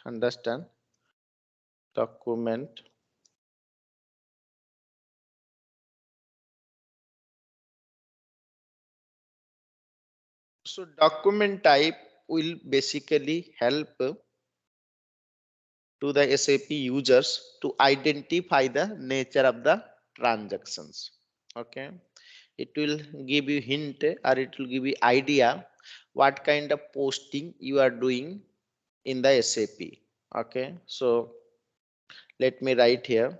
understand document so document type will basically help to the SAP users to identify the nature of the transactions. Okay, it will give you hint or it will give you idea what kind of posting you are doing in the SAP. Okay, so let me write here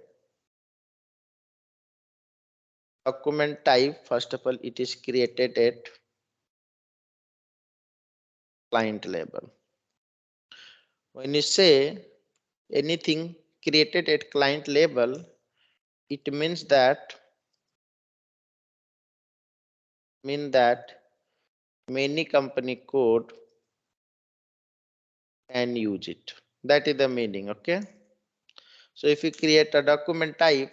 document type. First of all, it is created at client level. When you say anything created at client level, it means that many company code can use it. That is the meaning. Okay, so if you create a document type,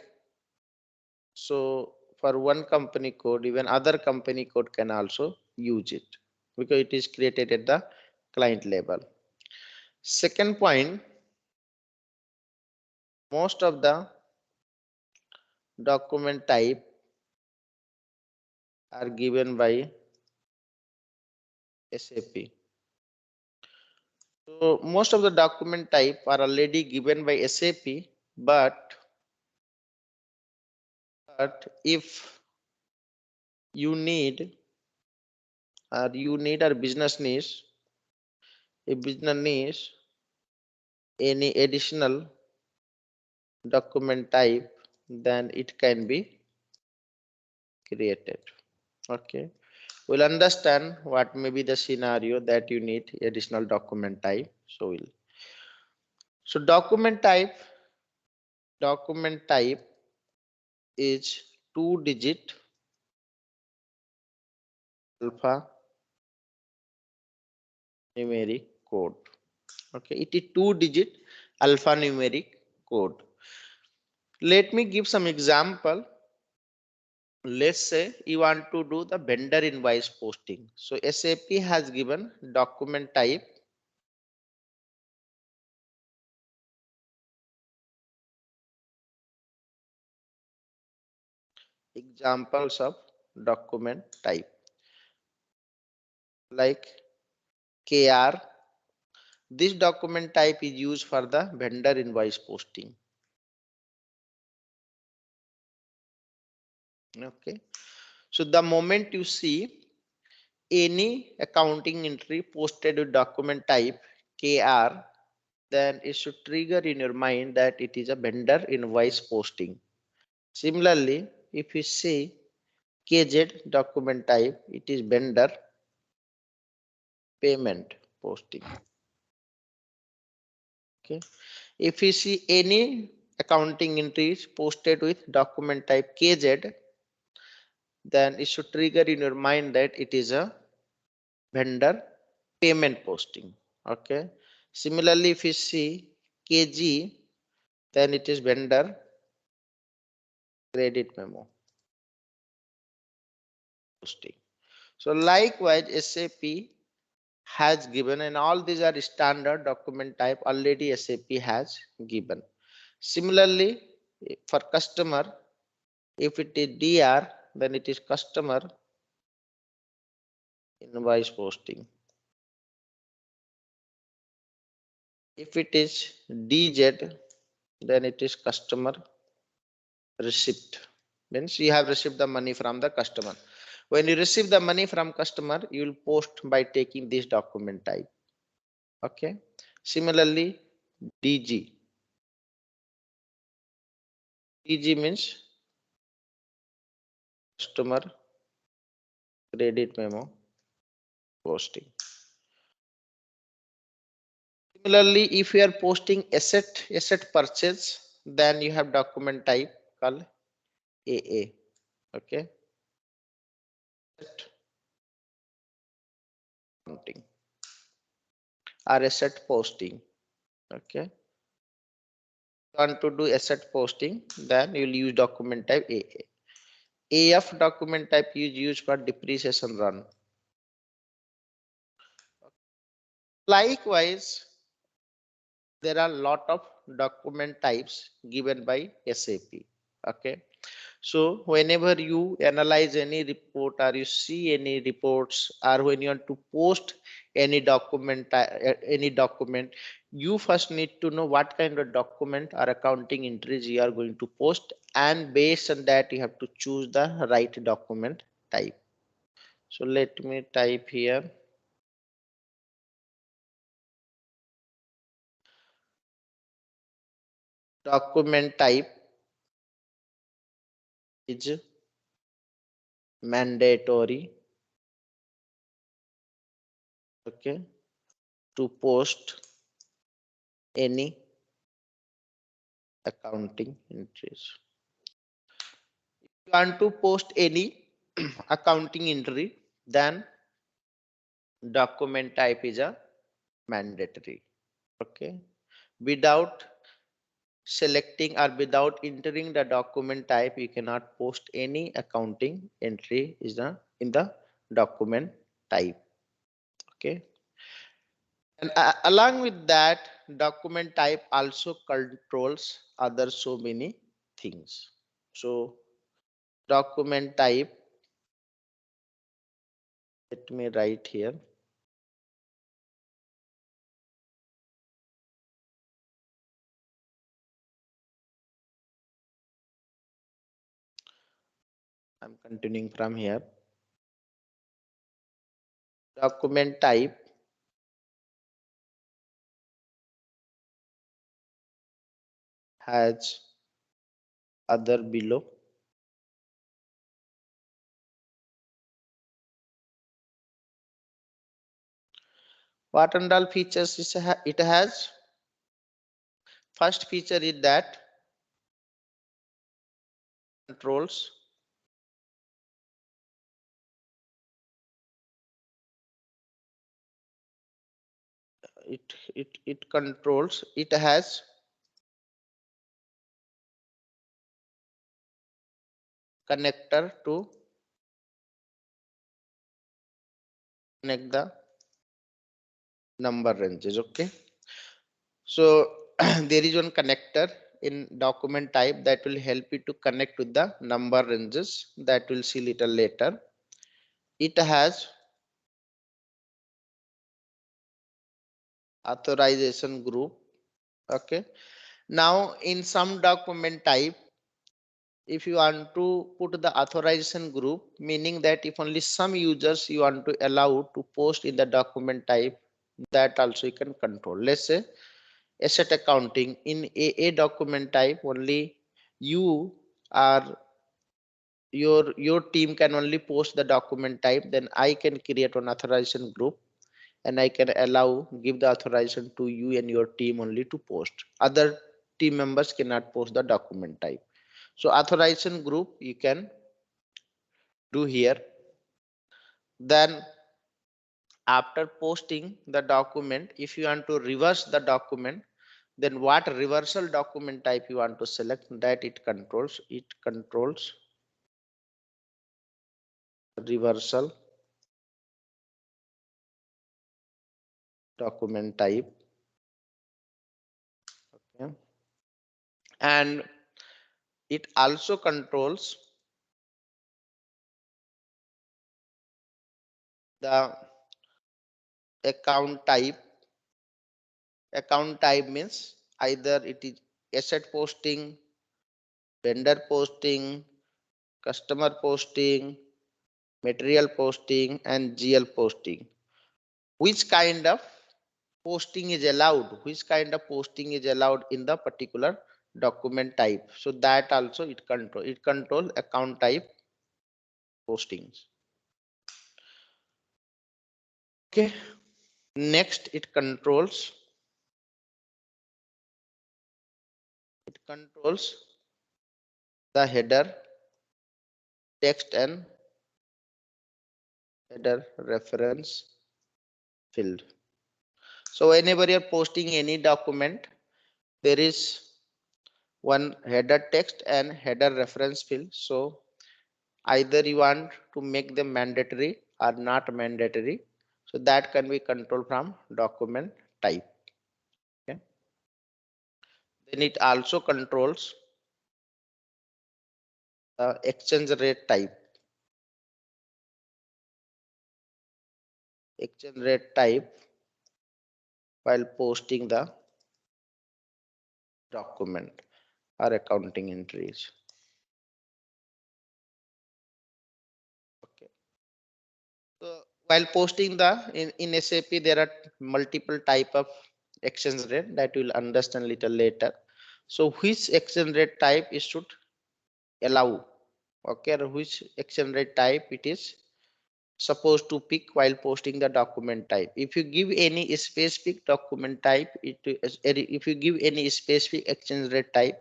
so for one company code, even other company code can also use it because it is created at the client level. Second point, most of the document type are given by SAP. So most of the document type are already given by SAP, but if you need or business needs, any additional document type, then it can be created. Okay, we'll understand what may be the scenario that you need additional document type. So document type is 2-digit alphanumeric code. Okay, it is 2-digit alphanumeric code. Let me give some example. Let's say you want to do the vendor invoice posting. So SAP has given document type examples of document type like KR. This document type is used for the vendor invoice posting. Okay, so the moment you see any accounting entry posted with document type KR, then it should trigger in your mind that it is a vendor invoice posting. Similarly, if you see KZ document type, it is vendor payment posting. Okay, if you see any accounting entries posted with document type KZ, then it should trigger in your mind that it is a vendor payment posting. Okay, similarly, if you see KG, then it is vendor credit memo posting. So likewise, SAP has given, and all these are standard document type already SAP has given. Similarly, for customer, if it is DR, then it is customer invoice posting. If it is DZ, then it is customer receipt. Means you have received the money from the customer. When you receive the money from customer, you will post by taking this document type. Okay. Similarly, DG. DG means customer credit memo posting. Similarly, if you are posting asset purchase, then you have document type called AA. Okay. Accounting or asset posting. Okay. Want to do asset posting, then you will use document type AA. AF document type is used for depreciation run. Likewise, there are a lot of document types given by SAP. Okay. So whenever you analyze any report or you see any reports or when you want to post any document, you first need to know what kind of document or accounting entries you are going to post, and based on that you have to choose the right document type. So let me type here document type is mandatory, okay, to post any accounting entries. If you want to post any accounting entry, then document type is a mandatory. Okay. Without selecting or without entering the document type, you cannot post any accounting entry is the in the document type. Okay. And along with that, document type also controls other so many things. So document type, let me write here. I'm continuing from here. Document type has other below. What and all features it has? First feature is that controls it controls, it has connector to connect the number ranges. Okay. So there is one connector in document type that will help you to connect with the number ranges, that will see little later. It has authorization group. Okay. Now in some document type, if you want to put the authorization group, meaning that if only some users you want to allow to post in the document type, that also you can control. Let's say asset accounting in a document type, only you are your team can only post the document type, then I can create an authorization group and I can give the authorization to you and your team only to post. Other team members cannot post the document type. So authorization group you can do here. Then after posting the document, if you want to reverse the document, then what reversal document type you want to select, that it controls reversal document type. Okay. And it also controls the account type. Account type means either it is asset posting, vendor posting, customer posting, material posting, and GL posting. Which kind of posting is allowed? Which kind of posting is allowed in the particular document type? So that also it control account type postings. Okay. Next, it controls the header text and header reference field. So whenever you're posting any document, there is one header text and header reference field. So either you want to make them mandatory or not mandatory. So that can be controlled from document type. Okay. Then it also controls the exchange rate type. Exchange rate type while posting the document or accounting entries. Okay. So while posting in SAP, there are multiple type of exchange rate that we'll understand little later. So which exchange rate type is should allow, okay, or which exchange rate type it is supposed to pick while posting the document type. If you give any specific document type, if you give any specific exchange rate type,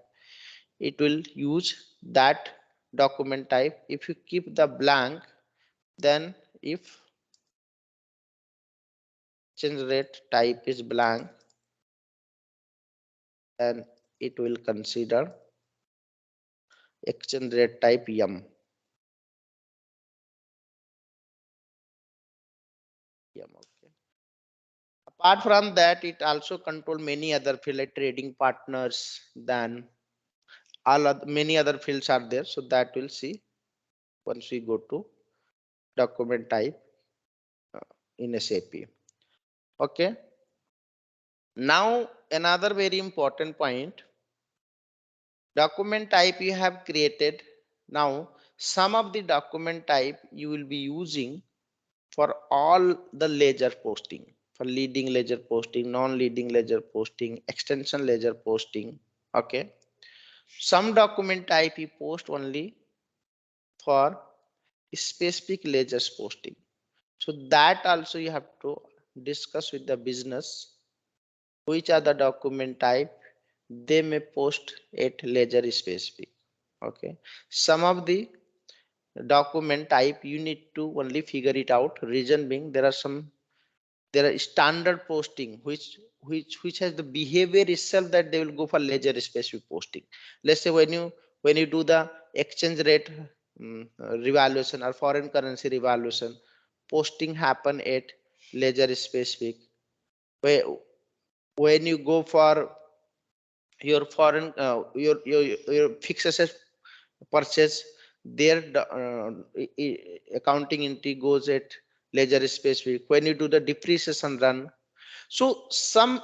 it will use that document type. If you keep the blank, then if exchange rate type is blank, then it will consider exchange rate type M. Okay. Apart from that, it also control many other field like trading partners. Then many other fields are there. So that we'll see once we go to document type in SAP. Okay. Now another very important point. Document type you have created. Now some of the document type you will be using for all the ledger posting, for leading ledger posting, non-leading ledger posting, extension ledger posting. Okay. Some document type you post only for specific ledgers posting. So that also you have to discuss with the business which are the document type they may post at ledger specific. Okay. Some of the document type you need to only figure it out. Reason being there are standard posting which has the behavior itself that they will go for ledger specific posting. Let's say when you do the exchange rate revaluation or foreign currency revaluation, posting happen at ledger specific. When you go for your foreign your fixed asset purchase, their accounting entry goes at ledger specific. When you do the depreciation run, so some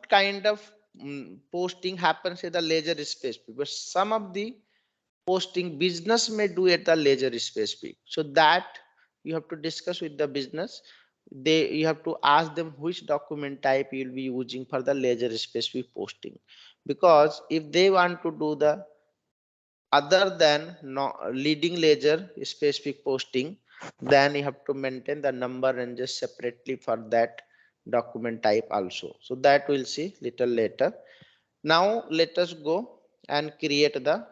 kind of posting happens at the ledger specific, but some of the posting business may do at the ledger specific. So that you have to discuss with the business. You have to ask them which document type you will be using for the ledger specific posting, because if they want to do the other than leading ledger specific posting, then you have to maintain the number ranges separately for that document type also. So that we'll see little later. Now let us go and create the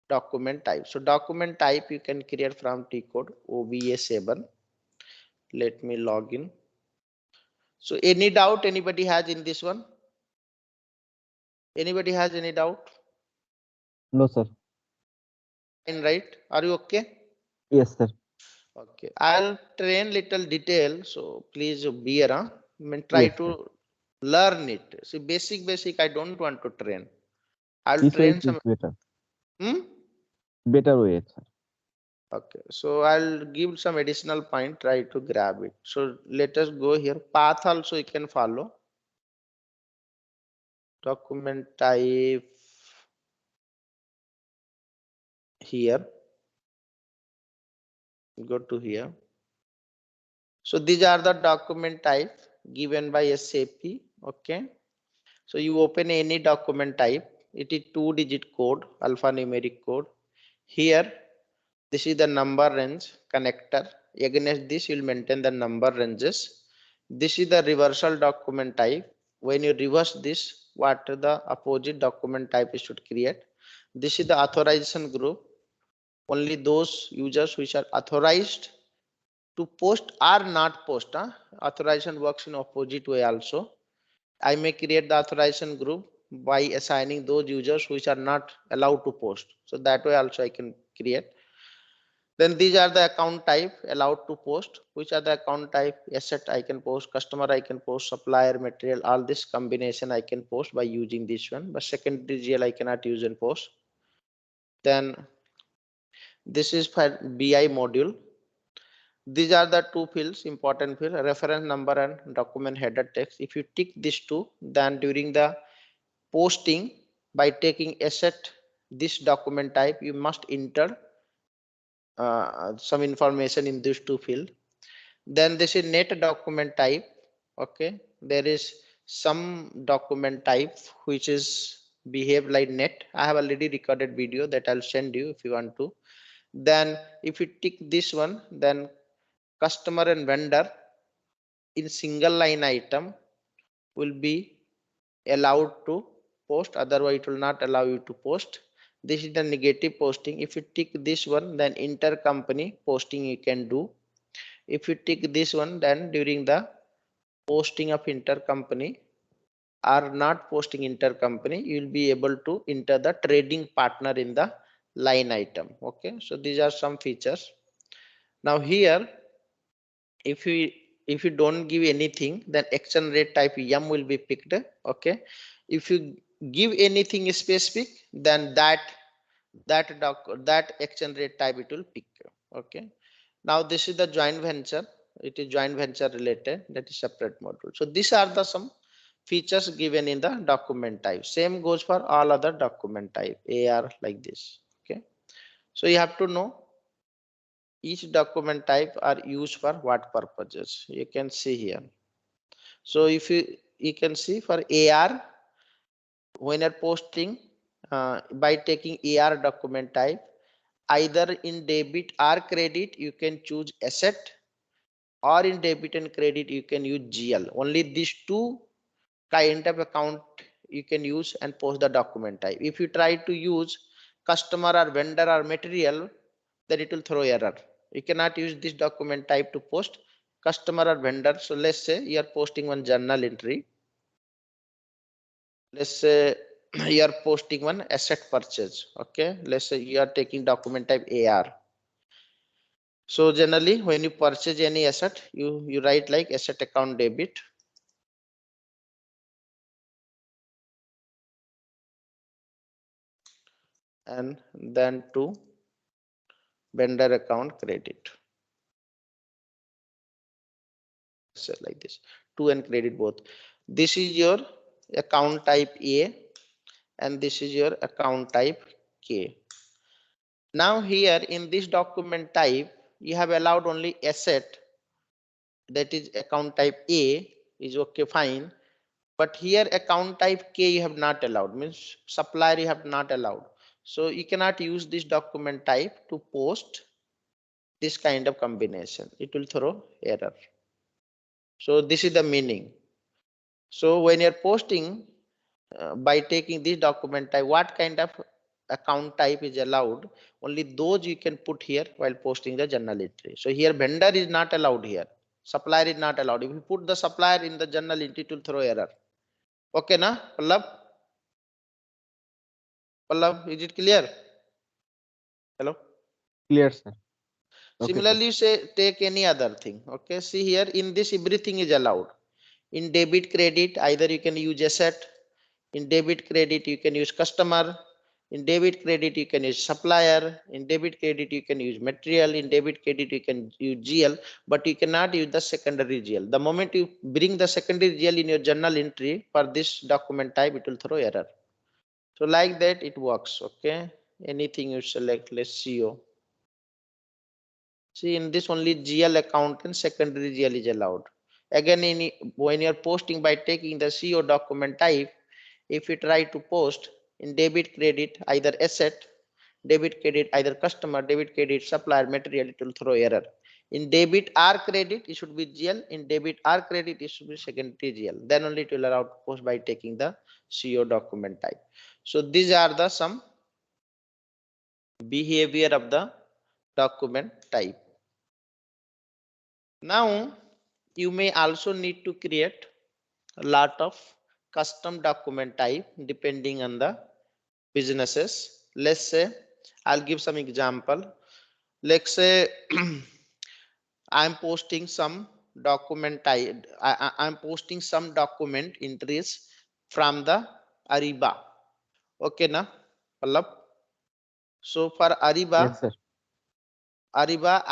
document type. So document type you can create from T code OBA7. Let me log in. So any doubt anybody has in this one? Anybody has any doubt? No, sir. Fine, right? Are you okay? Yes, sir. Okay, I'll train little detail, so please be around. I mean, try Yes, sir. to learn it. See, basic, I don't want to train. I'll This way train it is some. better. Hmm? Better way, sir. Okay, so I'll give some additional point, try to grab it. So let us go here. Path also you can follow. Document type here. Go to here. So these are the document type given by SAP. Okay. So you open any document type. It is 2-digit code, alphanumeric code. Here, this is the number range connector. Against this, you'll maintain the number ranges. This is the reversal document type. When you reverse this, what the opposite document type is should create. This is the authorization group. Only those users which are authorized to post or not post. Authorization works in opposite way also. I may create the authorization group by assigning those users which are not allowed to post. So that way also I can create. Then these are the account type allowed to post. Which are the account type? Asset I can post, customer I can post, supplier, material, all this combination I can post by using this one, but secondary GL I cannot use and post. Then this is for BI module. These are the two fields, important field, reference number and document header text. If you tick these two, then during the posting, by taking asset, this document type, you must enter some information in these two fields. Then this is net document type. Okay, there is some document type which is behave like net. I have already recorded video that I'll send you if you want to. Then if you tick this one, then customer and vendor in single line item will be allowed to post, otherwise it will not allow you to post. This is the negative posting. If you tick this one, then intercompany posting you can do. If you tick this one, then during the posting of intercompany or not posting intercompany, you will be able to enter the trading partner in the line item. Okay, so these are some features. Now here, if you don't give anything, then exchange rate type M will be picked. Okay, if you give anything specific, then that exchange rate type it will pick. Okay, now this is the joint venture. It is joint venture related, that is separate module. So these are the some features given in the document type. Same goes for all other document type, AR like this. Okay, so you have to know each document type are used for what purposes. You can see here. So if you can see for AR, when you're posting by taking AR document type, either in debit or credit you can choose asset, or in debit and credit you can use GL. Only these two kind of account you can use and post the document type. If you try to use customer or vendor or material, then it will throw error. You cannot use this document type to post customer or vendor. So let's say you are posting one journal entry. Let's say you are posting one asset purchase. Okay, let's say you are taking document type AR. So generally when you purchase any asset, you write like asset account debit, and then to vendor account credit. So like this, to and credit both. This is your account type A and this is your account type K. Now here in this document type, you have allowed only asset, that is account type A is okay, fine. But here account type K you have not allowed, means supplier you have not allowed. So you cannot use this document type to post this kind of combination. It will throw error. So this is the meaning. So when you're posting by taking this document type, what kind of account type is allowed? Only those you can put here while posting the journal entry. So here vendor is not allowed here. Supplier is not allowed. If you put the supplier in the journal entry, it will throw error. Okay, na Pallav? Pallav, is it clear? Hello? Clear, sir. Okay, sir. Similarly, say take any other thing. Okay, see here in this everything is allowed. In debit credit, either you can use asset. In debit credit, you can use customer. In debit credit, you can use supplier. In debit credit, you can use material. In debit credit, you can use GL, but you cannot use the secondary GL. The moment you bring the secondary GL in your journal entry for this document type, it will throw error. So like that it works. Okay, anything you select, let's see. See in this only GL account and secondary GL is allowed. Again, when you're posting by taking the CO document type, if you try to post in debit credit either asset, debit credit either customer, debit credit supplier, material, it will throw error. In debit or credit it should be GL, in debit or credit it should be secondary GL, then only it will allow to post by taking the CO document type. So these are the some behavior of the document type. Now you may also need to create a lot of custom document type depending on the businesses. Let's say I'll give some example. Let's say I'm posting some document I'm posting some document entries from the Ariba. Okay, na, Pallab? So for Yes, sir. Ariba,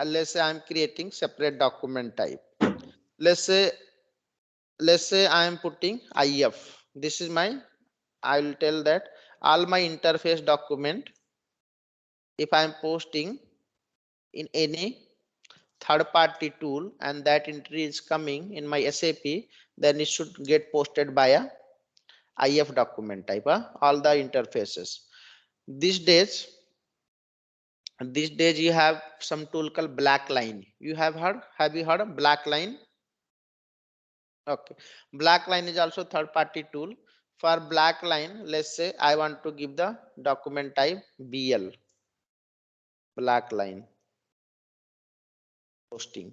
let's say I'm creating separate document type. Let's say I am putting IF. This is my, I will tell that all my interface document, if I am posting in any third party tool and that entry is coming in my SAP, then it should get posted by a IF document type, all the interfaces. These days, you have some tool called black line. You have you heard of black line? Okay, black line is also third party tool. For black line, let's say I want to give the document type BL, black line posting.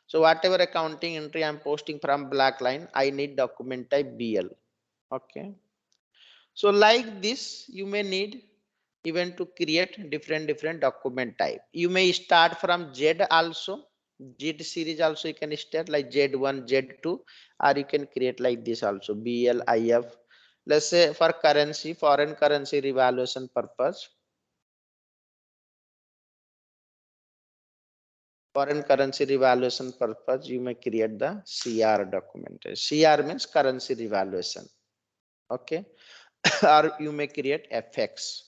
So whatever accounting entry I'm posting from black line, I need document type BL. Okay, so like this you may need even to create different document type. You may start from Z also, Z series also you can start like Z1, Z2, or you can create like this also BL, IF. Let's say for currency, foreign currency revaluation purpose, you may create the CR document. CR means currency revaluation. Okay, or you may create FX,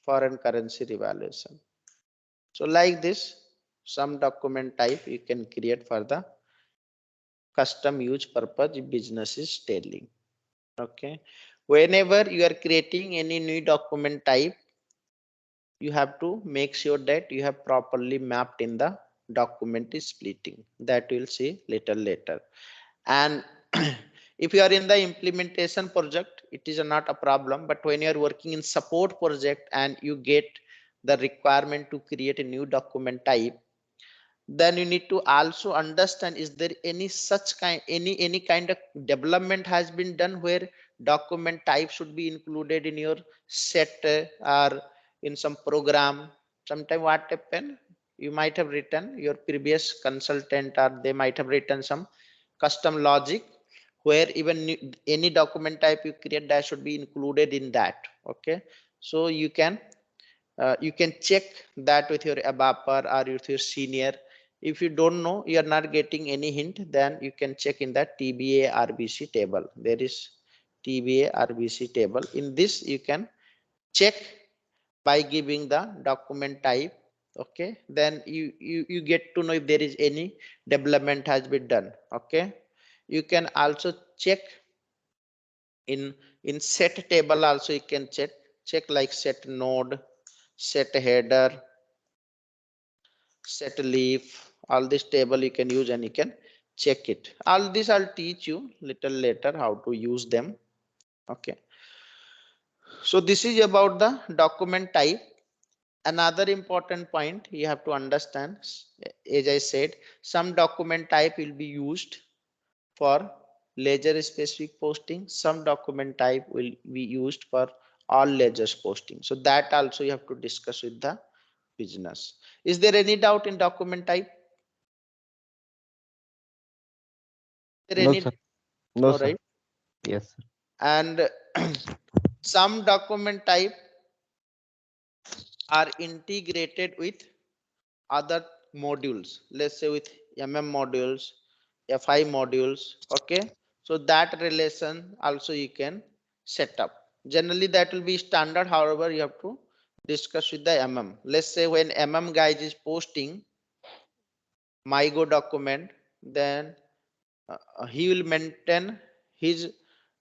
foreign currency revaluation. So like this, some document type you can create for the custom use purpose business is telling. Okay, whenever you are creating any new document type, you have to make sure that you have properly mapped in the document is splitting. That we'll see little later. And if you are in the implementation project, it is not a problem, but when you are working in support project and you get the requirement to create a new document type, then you need to also understand, is there any such kind, any kind of development has been done where document type should be included in your set, or in some program. Sometime what happen, you might have written, your previous consultant or they might have written some custom logic where even any document type you create that should be included in that. Okay, so you can check that with your ABAPer or with your senior. If you don't know, you are not getting any hint, then you can check in that TBA RBC table. There is TBA RBC table. In this, you can check by giving the document type. Okay, then you get to know if there is any development has been done. Okay, you can also check in set table also. You can check like set node, set header, set leaf, all this table you can use and you can check it. All this I'll teach you little later how to use them. Okay, so this is about the document type. Another important point you have to understand, as I said, some document type will be used for ledger specific posting, some document type will be used for all ledgers posting. So that also you have to discuss with the business. Is there any doubt in document type? Is there No, any? sir. No, No, sir. right? Yes, sir. And some document type are integrated with other modules, let's say with modules, FI modules. Okay, so that relation also you can set up. Generally that will be standard, however you have to discuss with the Let's say when guys is posting MyGo document, then he will maintain his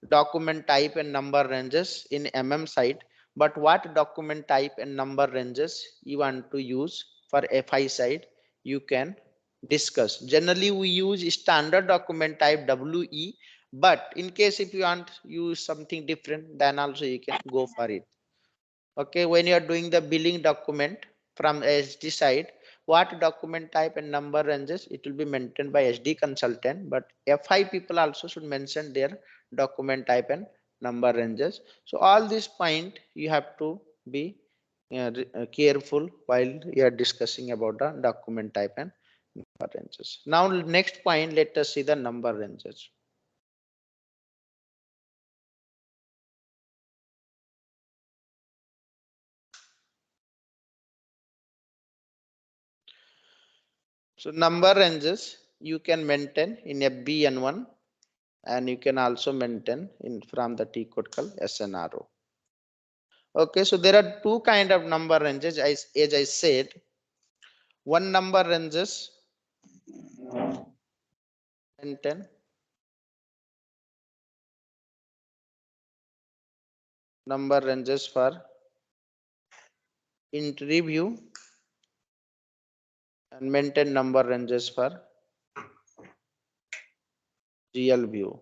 document type and number ranges in side, but what document type and number ranges you want to use for FI side, you can discuss. Generally we use standard document type WE, but in case if you want to use something different, then also you can go for it. Okay, when you are doing the billing document from SD side, what document type and number ranges, it will be maintained by SD consultant, but FI people also should mention their document type and number ranges. So all this point you have to be careful while you are discussing about the document type and number ranges. Now next point, let us see the number ranges. So number ranges you can maintain in FBN1, and you can also maintain in from the T code called SNRO. Okay, so there are two kind of number ranges. As I said, one number ranges maintain, number ranges for entry view, and maintain number ranges for GL view.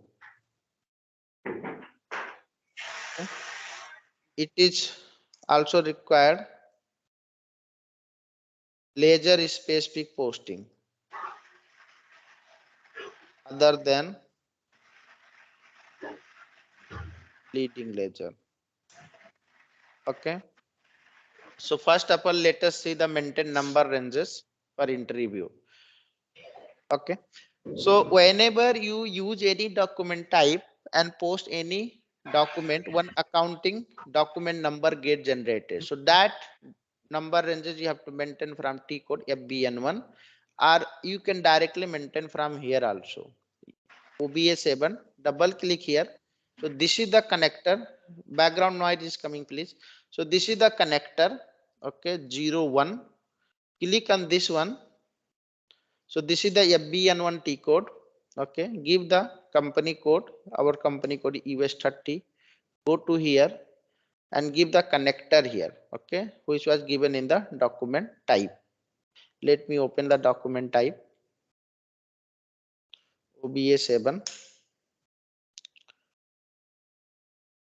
Okay. It is also required ledger specific posting other than leading ledger. Okay. So first of all, let us see the maintain number ranges for entry view. Okay. So whenever you use any document type and post any document, one accounting document number get generated. So that number ranges you have to maintain from T code FBN1, or you can directly maintain from here also. OBA7, double click here. So this is the connector. Background noise is coming, please. So this is the connector. Okay, 01. Click on this one. So this is the FBN1 T code. Okay, give the company code. Our company code US30. Go to here and give the connector here. Okay, which was given in the document type. Let me open the document type. OBA7.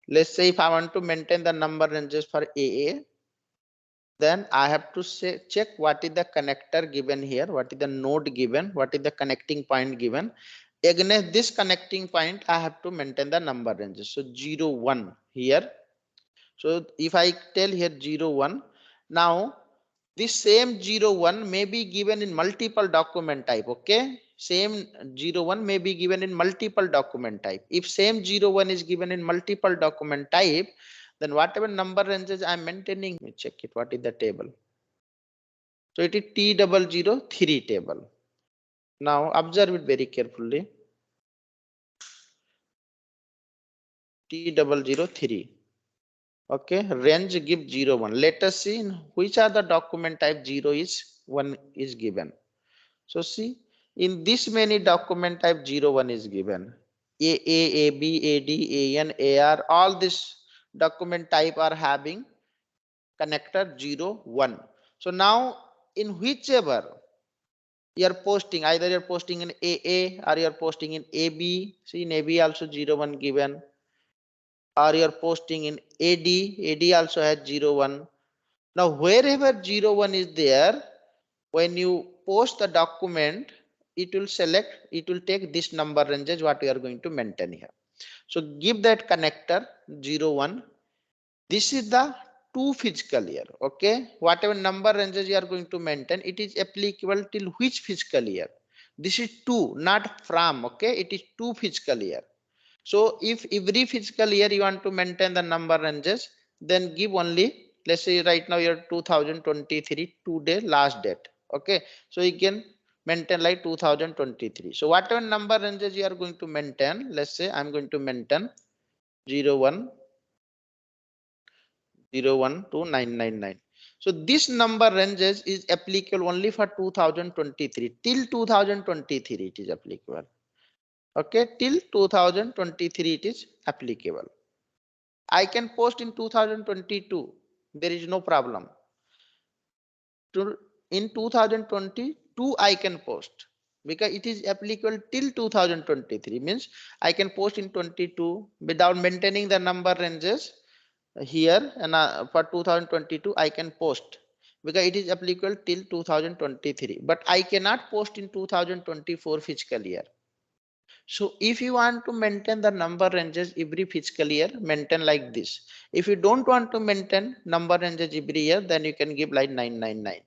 Let's say if I want to maintain the number ranges for AA, then I have to say check what is the connector given here, what is the node given, what is the connecting point given. Against this connecting point, I have to maintain the number ranges. So 0, 1 here. So if I tell here 0, 1, now this same 0, 1 may be given in multiple document type. Okay, same 0, 1 may be given in multiple document type. If same 0, 1 is given in multiple document type, then whatever number ranges I'm maintaining, let me check it. What is the table? So it is T003 table. Now observe it very carefully. T003. Okay, range give 0, 1. Let us see in which are the document type 0 is 1 is given. So see, in this many document type 0, 1 is given. AA, AB, AD, AN, AR, all this document type are having connector 0, 1. So now in whichever you are posting, either you are posting in AA or you are posting in AB. See, in AB also 0, 1 given, or you are posting in AD also has 0, 1. Now wherever 0, 1 is there, when you post the document, it will select, it will take this number ranges what we are going to maintain here. So give that connector 0, 1. This is the 2 fiscal year. Okay, whatever number ranges you are going to maintain, it is applicable till which fiscal year? This is 2, not from. Okay, it is 2 fiscal year. So if every fiscal year you want to maintain the number ranges, then give only, let's say right now you're 2023 today last date. Okay, so you can maintain like 2023. So whatever number ranges you are going to maintain, let's say I'm going to maintain 01, 01 to 999. So this number ranges is applicable only for 2023. Till 2023 it is applicable. Okay, till 2023 it is applicable. I can post in 2022. There is no problem. In 2022 I can post because it is applicable till 2023. Means I can post in 22 without maintaining the number ranges here, and for 2022 I can post because it is applicable till 2023. But I cannot post in 2024 fiscal year. So if you want to maintain the number ranges every fiscal year, maintain like this. If you don't want to maintain number ranges every year, then you can give like 999.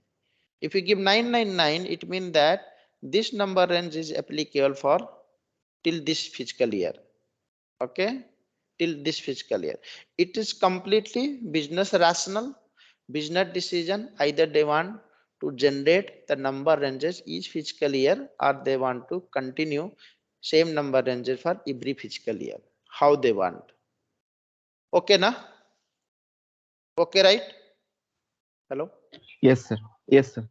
If you give 999, it means that this number range is applicable for till this fiscal year. Okay, till this fiscal year. It is completely business rational, business decision. Either they want to generate the number ranges each fiscal year, or they want to continue same number ranges for every fiscal year. How they want. Okay, na? Okay, right? Hello. Yes, sir. Yes, sir.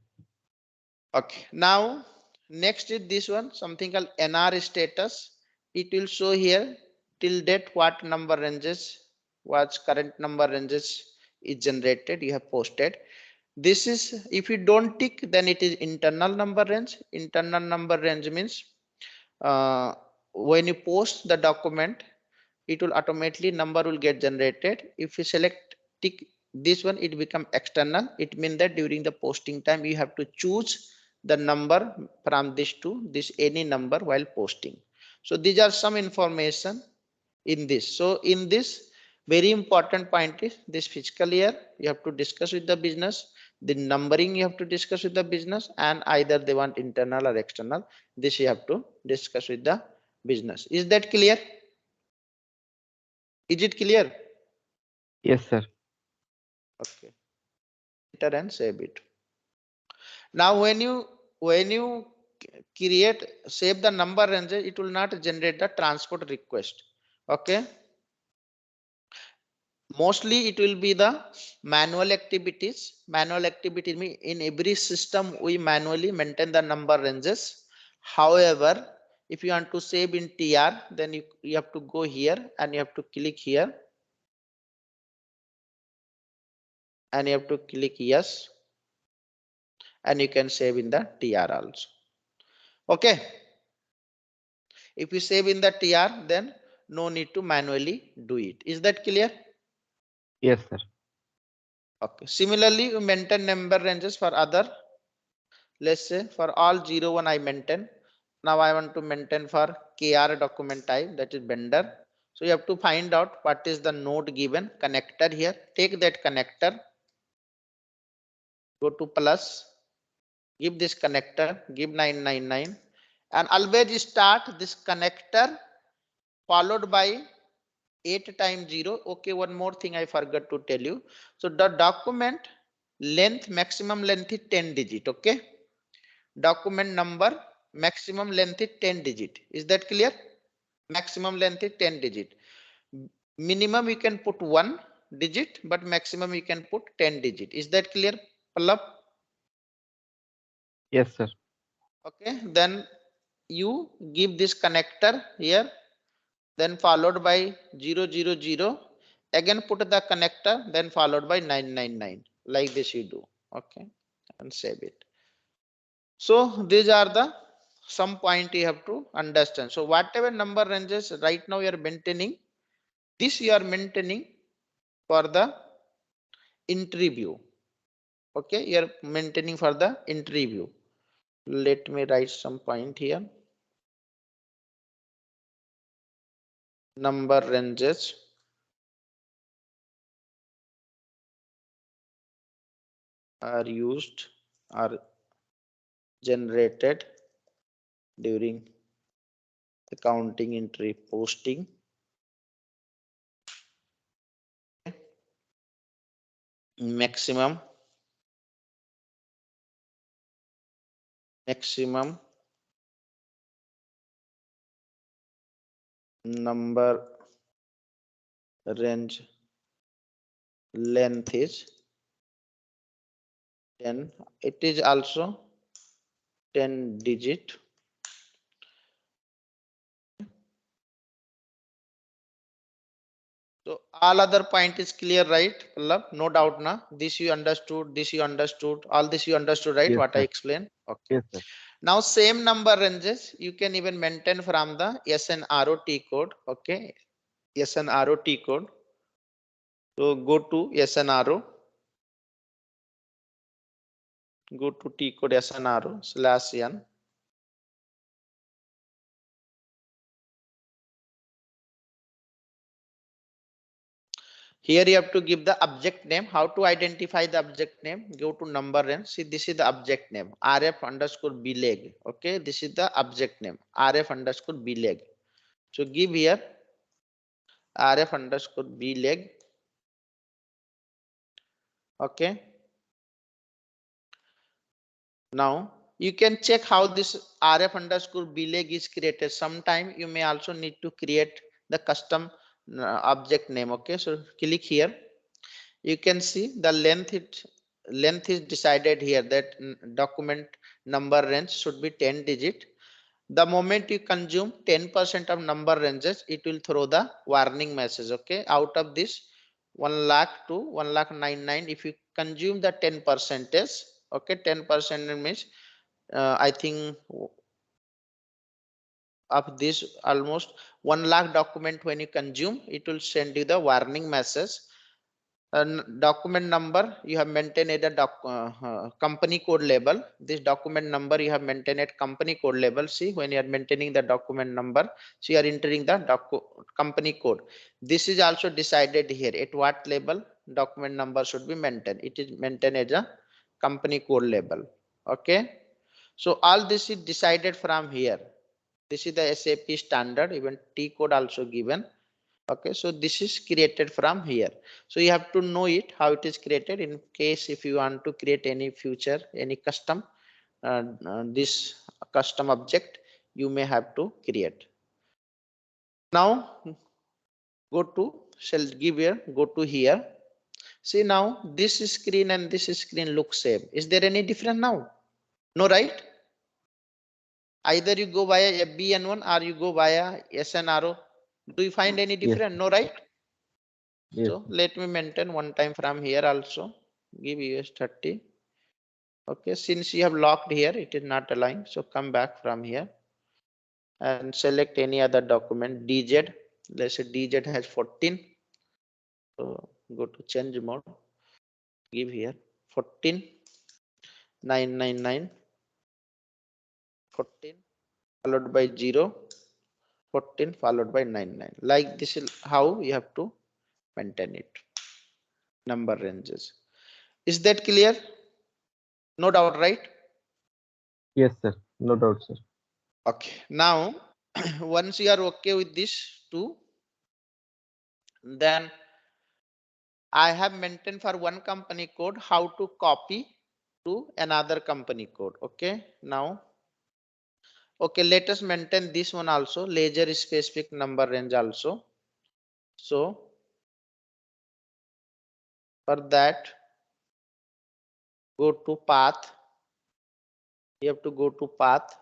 Okay. Now, next is this one, something called NR status. It will show here till date what number ranges, what current number ranges is generated, you have posted. This is, if you don't tick, then it is internal number range. Internal number range means when you post the document, it will automatically number will get generated. If you select tick this one, it become external. It means that during the posting time, you have to choose the number from this to this any number while posting. So these are some information in this. So in this, very important point is this fiscal year you have to discuss with the business, the numbering you have to discuss with the business, and either they want internal or external, this you have to discuss with the business. Is that clear? Is it clear? Yes, sir. Okay, enter and save it. Now when you create save the number range, it will not generate the transport request. Okay, mostly it will be the manual activities. Manual activity mean in every system we manually maintain the number ranges. However, if you want to save in TR, then you have to go here and you have to click here and you have to click yes, and you can save in the TR also. Okay, if you save in the TR, then no need to manually do it. Is that clear? Yes, sir. Okay, similarly you maintain number ranges for other. Let's say for all 01 I maintain. Now I want to maintain for KR document type, that is vendor. So you have to find out what is the node given connector here. Take that connector, go to plus, give this connector, give 999, and always start this connector followed by 8 times 0. Okay, one more thing I forgot to tell you. So the document length, maximum length is 10 digit. Okay, document number maximum length is 10 digit. Is that clear? Maximum length is 10 digit. Minimum you can put 1 digit, but maximum you can put 10 digit. Is that clear, Pallab? Yes, sir. Okay, then you give this connector here, then followed by 000, again put the connector, then followed by 999, like this you do. Okay, and save it. So these are the some point you have to understand. So whatever number ranges right now you are maintaining, this you are maintaining for the entry view. Okay, you are maintaining for the entry view. Let me write some point here. Number ranges are used, are generated during accounting entry posting. Maximum number range length is 10. It is also 10 digit. So all other point is clear, right, Pallab? No doubt, na? This you understood, this you understood, all this you understood, right? Yes, What I sir. explained. Okay. Yes, sir. Now same number ranges you can even maintain from the SNRO T code. Okay, SNRO T code. So go to SNRO, go to T code SNRO /n. Here you have to give the object name. How to identify the object name? Go to number range. See, this is the object name, rf underscore bleg. Okay, this is the object name, rf underscore bleg. So give here rf underscore bleg. Okay. Now you can check how this rf underscore bleg is created. Sometime you may also need to create the custom object name. Okay, so click here. You can see the length is decided here, that document number range should be 10 digit. The moment you consume 10% of number ranges, it will throw the warning message. Okay, out of this 1 lakh to 1 lakh 99, if you consume the 10 percentage, okay, 10% means I think of this almost 1 lakh document, when you consume, it will send you the warning message. Document number you have maintained at the company code label. This document number you have maintained at company code label. See, when you are maintaining the document number, so you are entering the company code. This is also decided here at what label document number should be maintained. It is maintained as a company code label. Okay, so all this is decided from here. This is the SAP standard, even T code also given. Okay, so this is created from here. So you have to know it, how it is created, in case if you want to create any future, any custom this custom object, you may have to create. Now go to shall give here, go to here. See, now this screen and this screen look same. Is there any difference now? No, right? Either you go via FBN1 or you go via SNRO. Do you find any Yes. difference? No, right? Yes. So let me maintain one time from here also. Give US 30. Okay, since you have locked here, it is not aligned. So come back from here and select any other document. DZ. Let's say DZ has 14. So go to change mode. Give here 14 999 14 followed by 0 14 followed by 99. Like this is how you have to maintain it. Number ranges. Is that clear? No doubt, right? Yes, sir. No doubt, sir. Okay, now once you are okay with this too, then I have maintained for one company code how to copy to another company code. Okay, now okay, let us maintain this one also, ledger specific number range also. So for that, go to path. You have to go to path.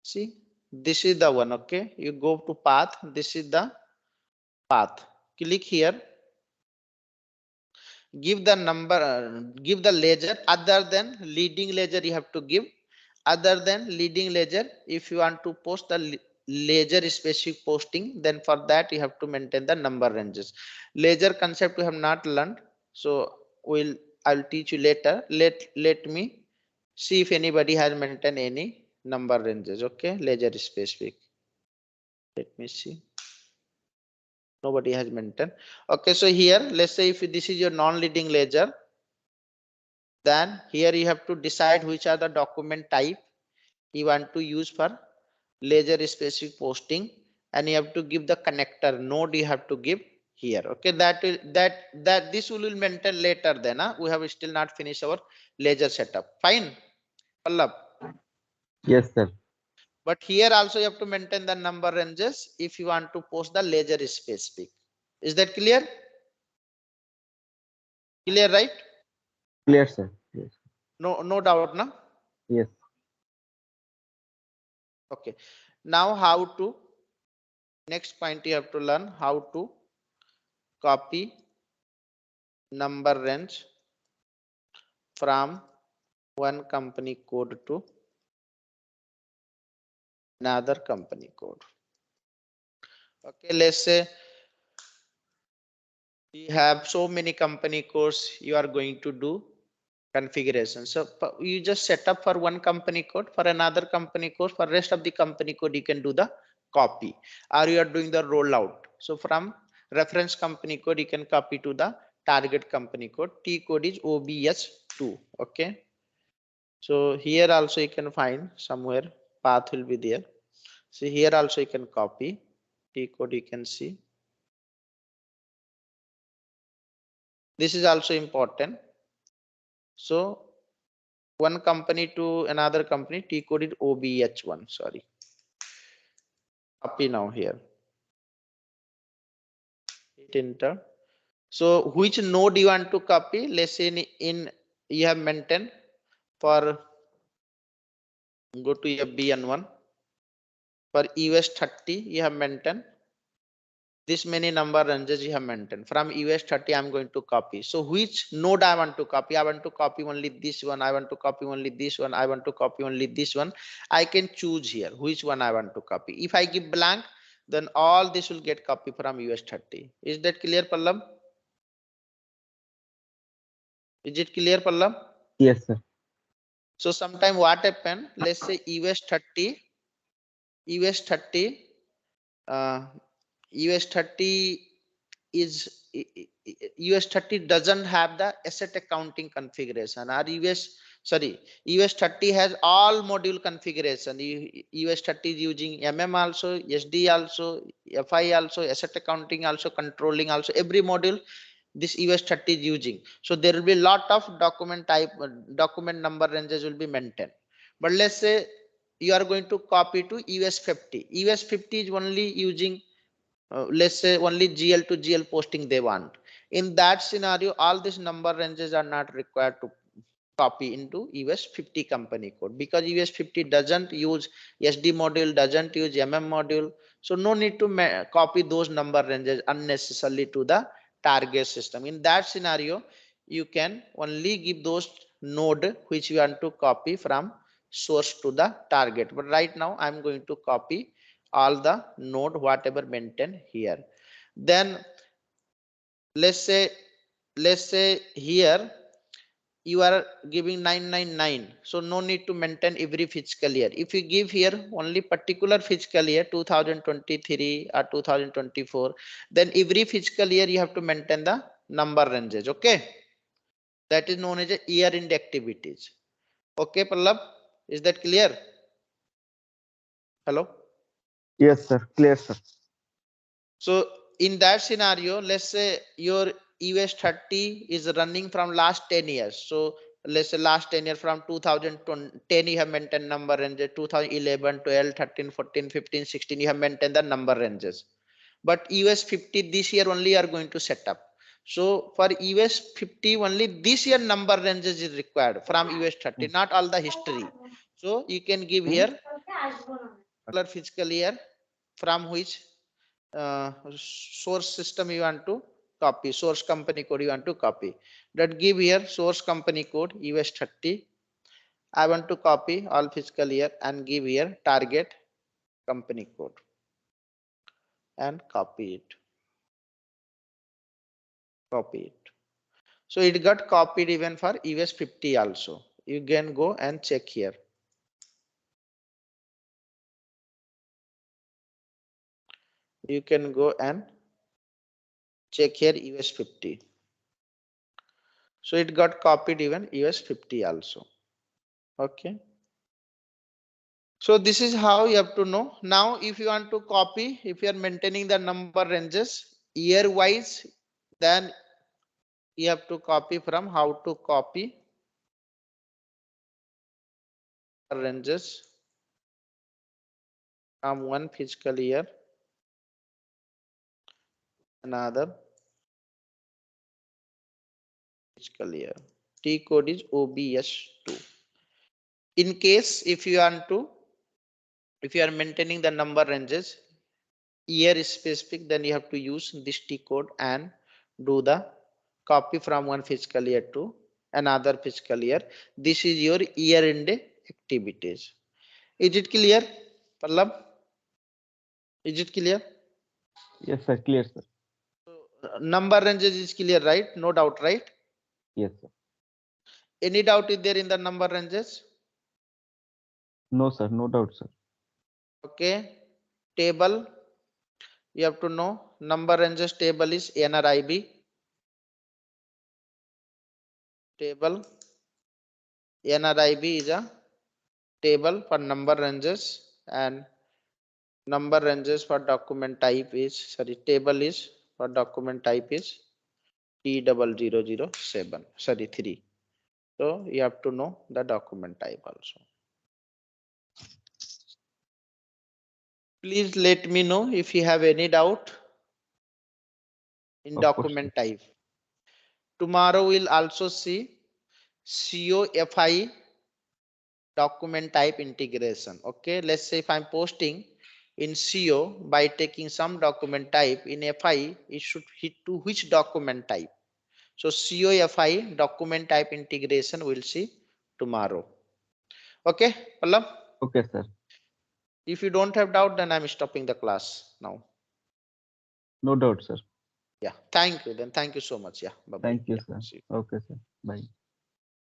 See, this is the one. Okay, you go to path. This is the path. Click here. Give the number, give the ledger other than leading ledger. You have to give other than leading ledger. If you want to post the ledger specific posting, then for that you have to maintain the number ranges. Ledger concept we have not learned, so I'll teach you later. Let me see if anybody has maintained any number ranges. Okay, ledger specific. Let me see. Nobody has maintained. Okay, so here let's say if this is your non-leading ledger, then here you have to decide which are the document type you want to use for ledger specific posting, and you have to give the connector node you have to give here. Okay, that this will maintain later. Then we have still not finished our ledger setup. Fine, Pallab. Yes, sir. But here also you have to maintain the number ranges if you want to post the ledger specific. Is that clear? Clear, right? Clear, sir. Yes. No doubt, na? Yes. Okay, now how to, next point you have to learn how to copy number range from one company code to another company code. Okay, let's say you have so many company codes you are going to do configuration. So you just set up for one company code, for another company code, for rest of the company code you can do the copy, or you are doing the rollout. So from reference company code, you can copy to the target company code. T code is OBS2. Okay. So here also you can find somewhere path will be there. So here also you can copy T code, you can see. This is also important. So one company to another company, T code is OBH1. Sorry. Copy now here. Hit enter. So which node you want to copy? Let's say in you have maintained for, go to FBN1. For US 30 you have maintained this many number ranges you have maintained. From US 30 I'm going to copy. So which node I want to copy? I want to copy only this one, I want to copy only this one, I want to copy only this one. I can choose here which one I want to copy. If I give blank, then all this will get copied from US 30. Is that clear, Pallam? Is it clear, Pallam? Yes, sir. So sometime what happen? Let's say US 30, US 30, uh, US 30 is US 30 doesn't have the asset accounting configuration, or US 30 has all module configuration. US 30 is using MM also, SD also, FI also, asset accounting also, controlling also, every module this US 30 is using. So there will be a lot of document type, document number ranges will be maintained. But let's say you are going to copy to US 50. US 50 is only using let's say only GL to GL posting they want. In that scenario, all these number ranges are not required to copy into US 50 company code, because US 50 doesn't use SD module, doesn't use MM module. So no need to copy those number ranges unnecessarily to the target system. In that scenario, you can only give those node which you want to copy from source to the target. But right now I'm going to copy all the node whatever maintained here. Then let's say here you are giving 999, so no need to maintain every fiscal year. If you give here only particular fiscal year 2023 or 2024, then every fiscal year you have to maintain the number ranges. Okay, that is known as a year end activities. Okay, Pallab, is that clear? Hello. Yes, sir. Clear, sir. So in that scenario, let's say your US 30 is running from last 10 years. So let's say last 10 years from 2010 you have maintained number ranges, 2011, 12, 13, 14, 15, 16 you have maintained the number ranges. But US 50 this year only are going to set up. So for US 50 only this year number ranges is required from US 30, not all the history. So you can give here fiscal year from which source system you want to copy, source company code you want to copy. That give here source company code US 30. I want to copy all fiscal year and give here target company code and copy it. Copy it. So it got copied even for US 50 also. You can go and check here. You can go and check here US 50. So it got copied even US 50 also. Okay. So this is how you have to know. Now, if you want to copy, if you are maintaining the number ranges year wise, then you have to copy from how to copy ranges from one fiscal year, another fiscal year. T code is OBS2. In case if you want to, if you are maintaining the number ranges year specific, then you have to use this T code and do the copy from one fiscal year to another fiscal year. This is your year end activities. Is it clear, Pallab? Is it clear? Yes, sir. Clear, sir. Number ranges is clear, right? No doubt, right? Yes, sir. Any doubt is there in the number ranges? No, sir. No doubt, sir. Okay. Table, you have to know number ranges table is NRIB table. NRIB is a table for number ranges, and number ranges for document type is, sorry, table is for document type is T0007, sorry, 3. So you have to know the document type also. Please let me know if you have any doubt in Of course, sir. document type. Tomorrow we'll also see COFI document type integration. Okay, let's say if I'm posting in CO by taking some document type in FI, it should hit to which document type. So COFI document type integration we'll see tomorrow. Okay, Pallav? Okay, sir. If you don't have doubt, then I'm stopping the class now. No doubt, sir. Yeah, thank you. Then thank you so much. Yeah, bye bye. Thank you, Yeah, sir. see you. Okay, sir. Bye.